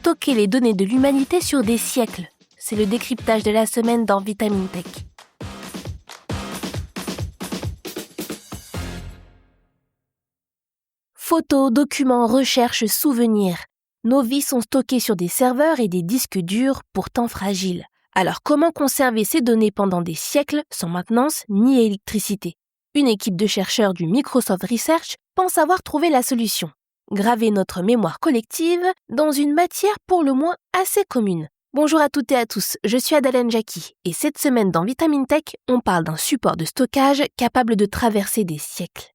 stocker les données de l'humanité sur des siècles. C'est le décryptage de la semaine dans Vitamine Tech. Photos, documents, recherches, souvenirs. Nos vies sont stockées sur des serveurs et des disques durs pourtant fragiles. Alors comment conserver ces données pendant des siècles sans maintenance ni électricité ? Une équipe de chercheurs du Microsoft Research pense avoir trouvé la solution. Graver notre mémoire collective dans une matière pour le moins assez commune. Bonjour à toutes et à tous, je suis Adalène Jacqui et cette semaine dans Vitamine Tech, on parle d'un support de stockage capable de traverser des siècles.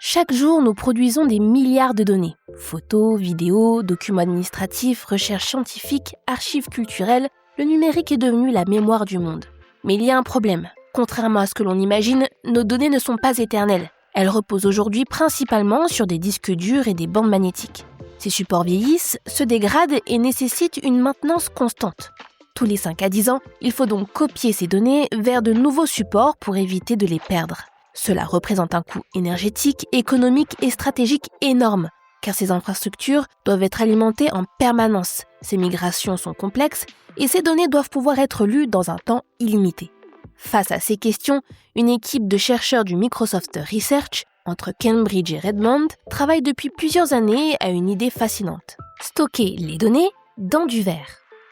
Chaque jour, nous produisons des milliards de données. Photos, vidéos, documents administratifs, recherches scientifiques, archives culturelles, le numérique est devenu la mémoire du monde. Mais il y a un problème. Contrairement à ce que l'on imagine, nos données ne sont pas éternelles. Elles reposent aujourd'hui principalement sur des disques durs et des bandes magnétiques. Ces supports vieillissent, se dégradent et nécessitent une maintenance constante. Tous les 5 à 10 ans, il faut donc copier ces données vers de nouveaux supports pour éviter de les perdre. Cela représente un coût énergétique, économique et stratégique énorme, car ces infrastructures doivent être alimentées en permanence. Ces migrations sont complexes et ces données doivent pouvoir être lues dans un temps illimité. Face à ces questions, une équipe de chercheurs du Microsoft Research, entre Cambridge et Redmond, travaille depuis plusieurs années à une idée fascinante. Stocker les données dans du verre.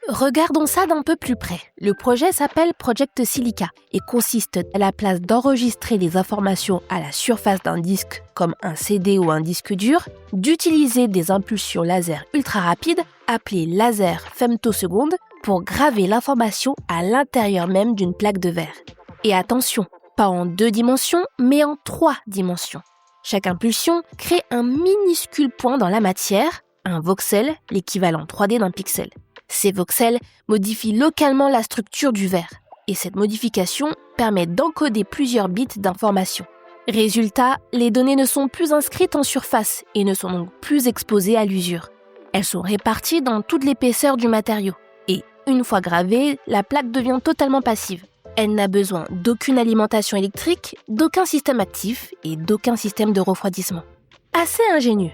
Regardons ça d'un peu plus près. Le projet s'appelle Project Silica et consiste à la place d'enregistrer les informations à la surface d'un disque, comme un CD ou un disque dur, d'utiliser des impulsions laser ultra rapides, appelées laser femtosecondes, pour graver l'information à l'intérieur même d'une plaque de verre. Et attention, pas en 2 dimensions, mais en 3 dimensions. Chaque impulsion crée un minuscule point dans la matière, un voxel, l'équivalent 3D d'un pixel. Ces voxels modifient localement la structure du verre, et cette modification permet d'encoder plusieurs bits d'informations. Résultat, les données ne sont plus inscrites en surface et ne sont donc plus exposées à l'usure. Elles sont réparties dans toute l'épaisseur du matériau. Et une fois gravée, la plaque devient totalement passive. Elle n'a besoin d'aucune alimentation électrique, d'aucun système actif et d'aucun système de refroidissement. Assez ingénieux.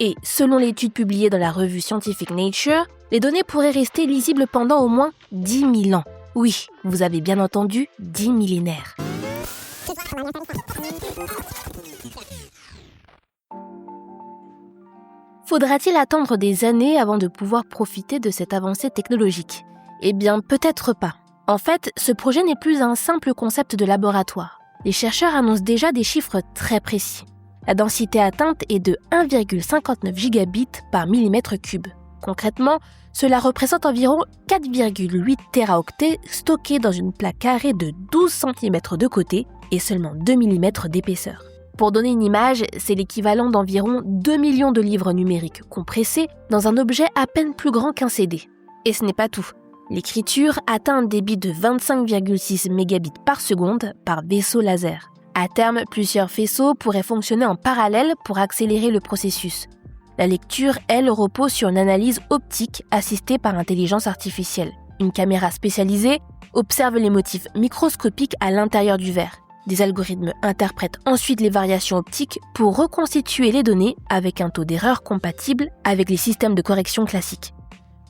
Et selon l'étude publiée dans la revue scientifique Nature, les données pourraient rester lisibles pendant au moins 10 000 ans. Oui, vous avez bien entendu, 10 millénaires. Faudra-t-il attendre des années avant de pouvoir profiter de cette avancée technologique ? Eh bien, peut-être pas. En fait, ce projet n'est plus un simple concept de laboratoire. Les chercheurs annoncent déjà des chiffres très précis. La densité atteinte est de 1,59 gigabits par millimètre cube. Concrètement, cela représente environ 4,8 téraoctets stockés dans une plaque carrée de 12 cm de côté et seulement 2 mm d'épaisseur. Pour donner une image, c'est l'équivalent d'environ 2 millions de livres numériques compressés dans un objet à peine plus grand qu'un CD. Et ce n'est pas tout. L'écriture atteint un débit de 25,6 mégabits par seconde par vaisseau laser. À terme, plusieurs faisceaux pourraient fonctionner en parallèle pour accélérer le processus. La lecture, elle, repose sur une analyse optique assistée par intelligence artificielle. Une caméra spécialisée observe les motifs microscopiques à l'intérieur du verre. Des algorithmes interprètent ensuite les variations optiques pour reconstituer les données avec un taux d'erreur compatible avec les systèmes de correction classiques.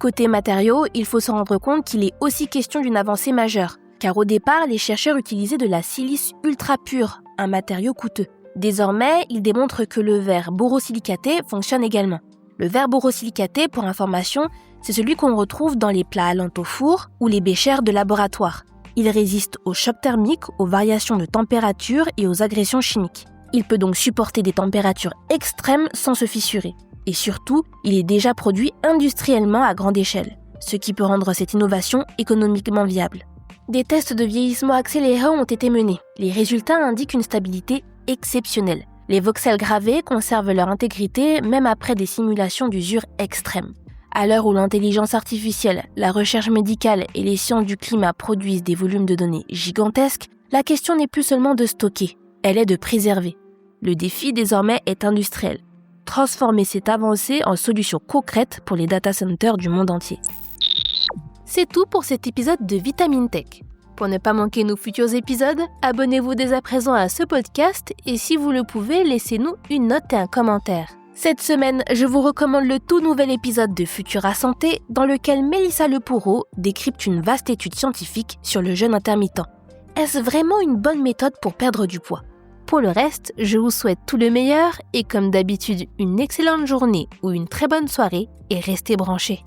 Côté matériaux, il faut se rendre compte qu'il est aussi question d'une avancée majeure. Car au départ, les chercheurs utilisaient de la silice ultra pure, un matériau coûteux. Désormais, ils démontrent que le verre borosilicaté fonctionne également. Le verre borosilicaté, pour information, c'est celui qu'on retrouve dans les plats allant au four ou les béchères de laboratoire. Il résiste aux chocs thermiques, aux variations de température et aux agressions chimiques. Il peut donc supporter des températures extrêmes sans se fissurer. Et surtout, il est déjà produit industriellement à grande échelle, ce qui peut rendre cette innovation économiquement viable. Des tests de vieillissement accéléré ont été menés. Les résultats indiquent une stabilité exceptionnelle. Les voxels gravés conservent leur intégrité même après des simulations d'usure extrêmes. À l'heure où l'intelligence artificielle, la recherche médicale et les sciences du climat produisent des volumes de données gigantesques, la question n'est plus seulement de stocker, elle est de préserver. Le défi désormais est industriel. Transformer cette avancée en solution concrète pour les data centers du monde entier. C'est tout pour cet épisode de Vitamine Tech. Pour ne pas manquer nos futurs épisodes, abonnez-vous dès à présent à ce podcast et si vous le pouvez, laissez-nous une note et un commentaire. Cette semaine, je vous recommande le tout nouvel épisode de Futura Santé dans lequel Mélissa Lepoureau décrypte une vaste étude scientifique sur le jeûne intermittent. Est-ce vraiment une bonne méthode pour perdre du poids ? Pour le reste, je vous souhaite tout le meilleur et comme d'habitude, une excellente journée ou une très bonne soirée et restez branchés.